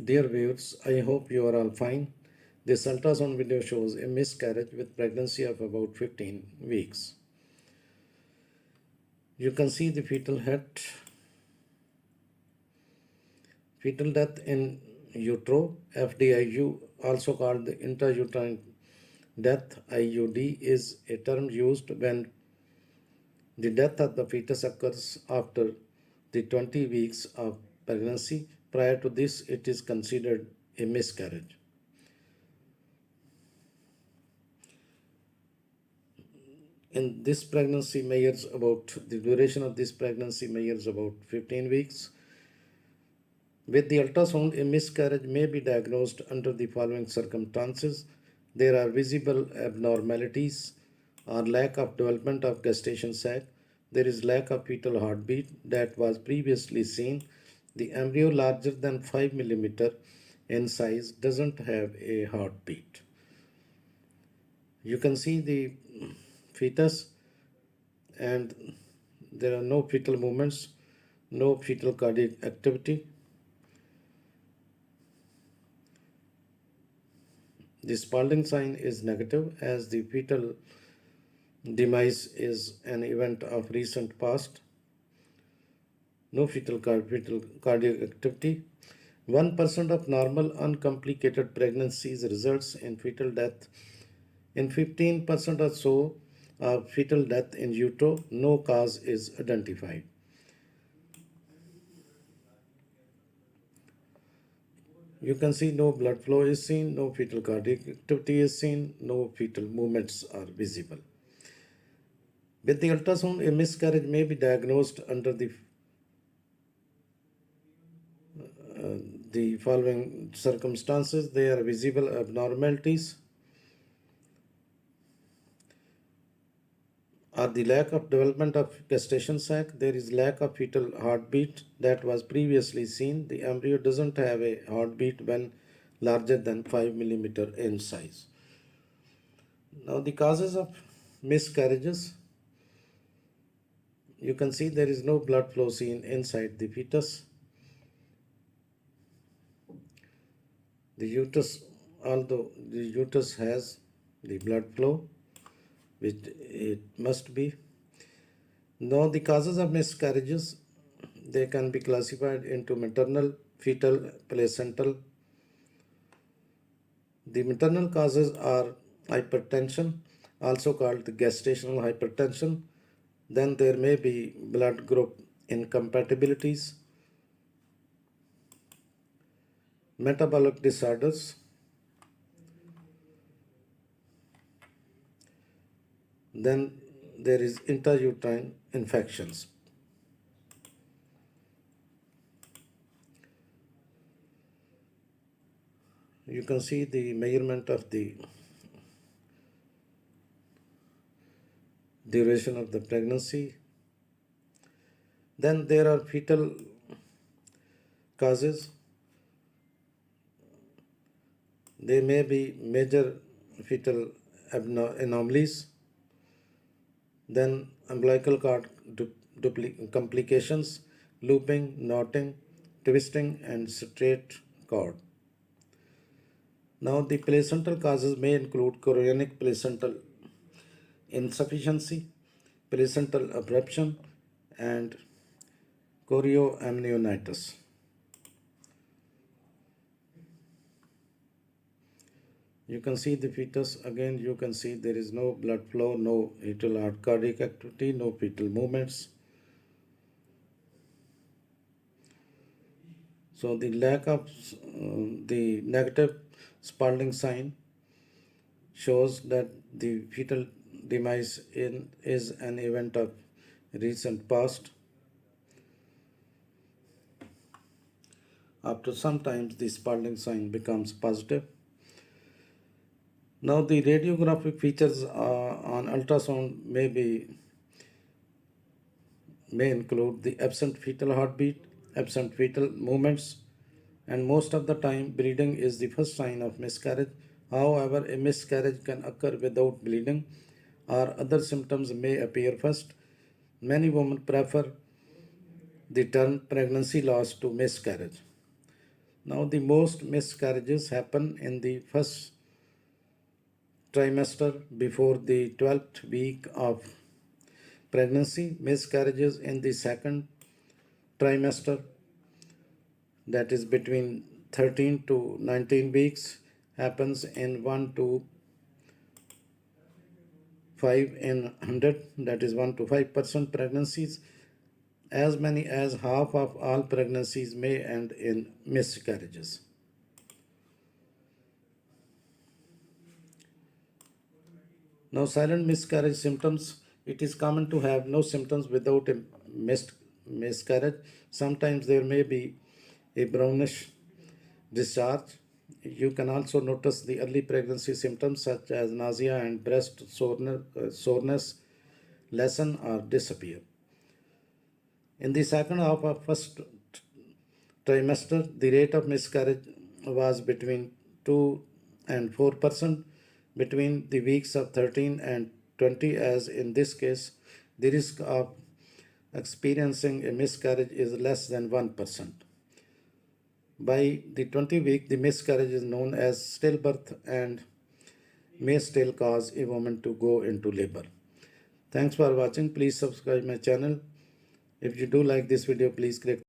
Dear viewers, I hope you are all fine. This ultrasound video shows a miscarriage with pregnancy of about 15 weeks. You can see the fetal death in utero, FDIU, also called the intrauterine death, IUD, is a term used when the death of the fetus occurs after the 20 weeks of pregnancy. Prior to this, it is considered a miscarriage. In this pregnancy measures about the duration of this pregnancy measures about 15 weeks. With the ultrasound, a miscarriage may be diagnosed under the following circumstances. There are visible abnormalities or lack of development of gestation sac. There is lack of fetal heartbeat that was previously seen. The embryo larger than 5 millimeter in size doesn't have a heartbeat. You can see the fetus and there are no fetal movements, no fetal cardiac activity. The Spalding sign is negative as the fetal demise is an event of recent past. No fetal cardiac activity. 1% of normal uncomplicated pregnancies results in fetal death. In 15% or so of fetal death in utero, no cause is identified. You can see no blood flow is seen, no fetal cardiac activity is seen, no fetal movements are visible. With the ultrasound, a miscarriage may be diagnosed under the following circumstances. There are visible abnormalities or the lack of development of gestation sac. There is lack of fetal heartbeat that was previously seen. The embryo doesn't have a heartbeat when larger than 5 millimeter in size. Now the causes of miscarriages. You can see there is no blood flow seen inside the fetus. The uterus, although the uterus has the blood flow, which it must be. Now the causes of miscarriages, they can be classified into maternal, fetal, placental. The maternal causes are hypertension, also called the gestational hypertension. Then there may be blood group incompatibilities, metabolic disorders, then there is intrauterine infections. You can see the measurement of the duration of the pregnancy. Then there are fetal causes. There may be major fetal anomalies. Then umbilical cord complications, looping, knotting, twisting, and straight cord. Now, the placental causes may include chorionic placental insufficiency, placental abruption, and chorioamnionitis. You can see the fetus again. You can see there is no blood flow, no fetal cardiac activity, no fetal movements. So the lack of the negative Spalding sign shows that the fetal demise is an event of recent past. After some time, the Spalding sign becomes positive. Now, the radiographic features on ultrasound may include the absent fetal heartbeat, absent fetal movements, and most of the time, bleeding is the first sign of miscarriage. However, a miscarriage can occur without bleeding, or other symptoms may appear first. Many women prefer the term pregnancy loss to miscarriage. Now, the most miscarriages happen in the first trimester before the 12th week of pregnancy. Miscarriages in the second trimester, that is between 13 to 19 weeks, happens in 1 to 5 in 100, that is 1 to 5% pregnancies. As many as half of all pregnancies may end in miscarriages. Now, silent miscarriage symptoms. It is common to have no symptoms without a miscarriage. Sometimes there may be a brownish discharge. You can also notice the early pregnancy symptoms such as nausea and breast soreness lessen or disappear. In the second half of first trimester, the rate of miscarriage was between 2 and 4% between the weeks of 13 and 20, as in this case, the risk of experiencing a miscarriage is less than 1%. By the 20th week, the miscarriage is known as stillbirth and may still cause a woman to go into labor. Thanks for watching. Please subscribe my channel. If you do like this video, please click